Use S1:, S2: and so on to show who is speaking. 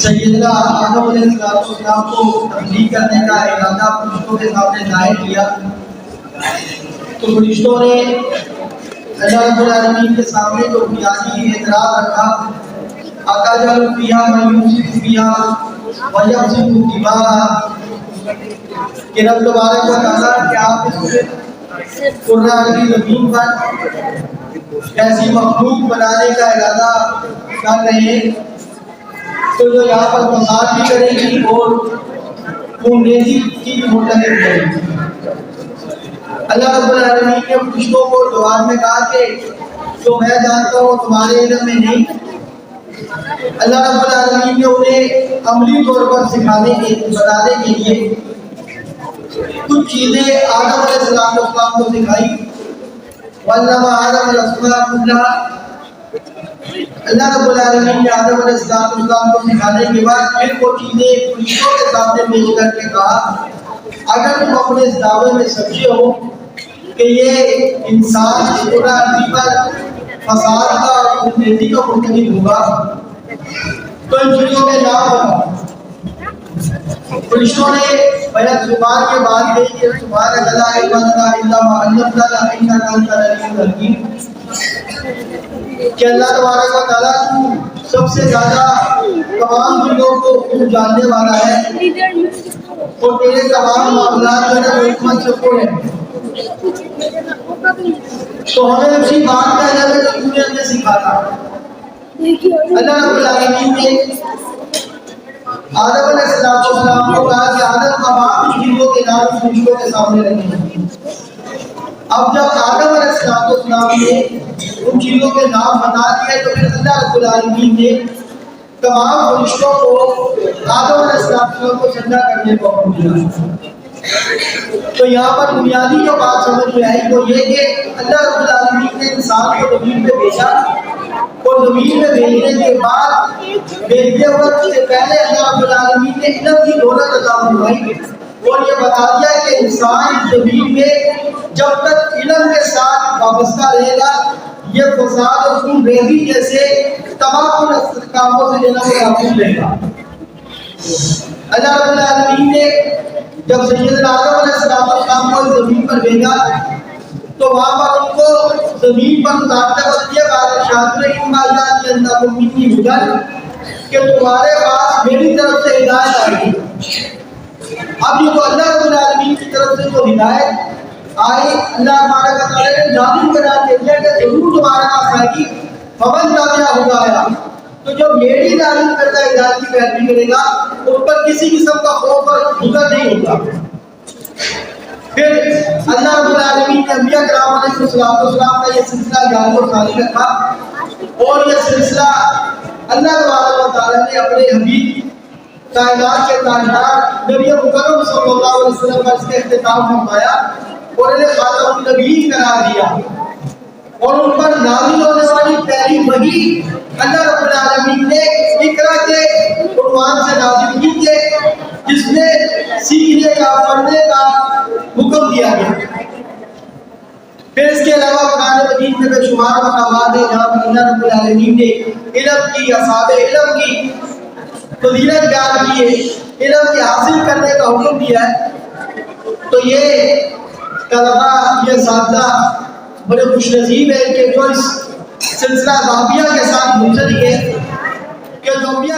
S1: سیدنا آدم علیہ السلام کو تبلیغ کرنے کا ارادہ فرشتوں کے سامنے ظاہر کیا تو فرشتوں نے اللہ رب العالمین کے سامنے جو بنیادی اعتراض رکھا اَتَجْعَلُ فِيهَا مَن يُفْسِدُ فِيهَا وَيَسْفِكُ الدِّمَاءَ کہ رب تبارک و تعالیٰ کہ آپ اس قرہ کی زمین پر ایسی مخلوق بنانے کا ارادہ کر رہے ہیں تو جو یہاں پر فساد بھی کرے گی اور خونریزی کی مرتکب کرے گی۔ اللہ رب العالمین نے فرشتوں کو جواب میں کہا کہ جو میں جانتا ہوں تمہارے علم میں نہیں۔ اللہ رب العالمین نے انہیں عملی طور پر سکھانے کے بتانے کے لیے کچھ چیزیں آدم علیہ السلام کو سکھائی۔ وَعَلَّمَ آدَمَ الْأَسْمَاءَ كُلَّهَا اللہ رب العالمین نے آدم علیہ السلام کو سکھانے کے بعد پھر وہ چیزیں فرشتوں کے سامنے پیش کر کے کہا اگر تم اپنے اس دعوے میں سچے ہو کہ یہ انسان اس قرہ پر فساد کا اور خونریزی کا مرتکب ہوگا تو ان چیزوں کے نام بتاؤ۔ فرشتوں نے بیعت زبان کے بعد کہی کہ سبحانک لا علم لنا الا ما علمتنا انک انت العلیم الحکیم کہ اللہ تبارک و تعالیٰ تو سب سے زیادہ تمام چیزوں کو جاننے والا ہے اور تیرے تمام معاملات جو ہے وہ حکمت سے پورے ہیں۔ تو ہمیں اسی بات کا علم ہے کہ تو نے ہمیں سکھایا۔ اللہ رب العالمین نے آدم علیہ السلام کو کہا کہ آدم تمام چیزوں کے نام فرشتوں کے سامنے رکھیں۔ اب جب آدم علیہ السلام نے ان چیزوں کے نام بتا دیے تو پھر اللہ رب العالمین نے تمام فرشتوں کو آدم علیہ السلام کو سجدہ کرنے کو حکم دیا۔ تو یہاں پر بنیادی جو بات سمجھ میں آئی وہ یہ کہ اللہ رب العالمین نے انسان کو زمین پہ بھیجا اور زمین میں بھیجنے کے بعد بھیجتے وقت سے پہلے اللہ رب العالمین نے علم کی دولت عطا فرمائی اور یہ بتا دیا کہ انسان زمین میں جب تک علم کے ساتھ وابستہ رہے گا یہ فساد اور خونریزی جیسے تمام کاموں سے جناب محفوظ رہے گا۔ اللہ رب العالمین نے جب سیدنا آدم علیہ السلام کو زمین پر بھیجا تو وہاں پر ان کو زمین پر اتارتے وقت یہ بات ارشاد ہوئی کہ تمہارے پاس میری طرف سے ہدایت آئے گی۔ اب یہ تو اللہ رب العالمین کی طرف سے جو ہدایت آئی اللہ تبارک و تعالیٰ نے ظاہر کرا کے دیا کہ ضرور تمہارے پاس آئے گی فمن تبع ہدایا تو جو میری ظاہر کردہ ہدایت کی پیروی کرے گا اس پر کسی قسم کا خوف اور خطر نہیں ہوگا۔ پھر اللہ رب العالمین نے انبیاء کرام علیہ السلام کا یہ سلسلہ جاری و ساری رکھا اور یہ سلسلہ اللہ تبارک و تعالیٰ نے اپنے حبیب کائنات کے تاجدار نبی مکرم صلی اللہ علیہ وسلم کا اس کا اختتام فرمایا اور انہیں خاتم النبیین قرار دیا اور ان پر نازل ہونے والی پہلی وحی اللہ رب العالمین نے اقرا کے عنوان سے نازل کی تھی جس میں سیکھنے کا پڑھنے کا حکم دیا گیا۔ پھر اس کے علاوہ قرآن مجید میں بے شمار مقامات ہیں جہاں پر اللہ رب العالمین نے علم کی اصحاب علم کی فضیلت بیان کی ہے، علم کے حاصل کرنے کا حکم دیا ہے۔ تو یہ طلبہ یہ اساتذہ بڑے خوش نصیب ہے کہ جو اس سلسلہ ضابطہ کے ساتھ منسلک ہے کہ جو انبیاء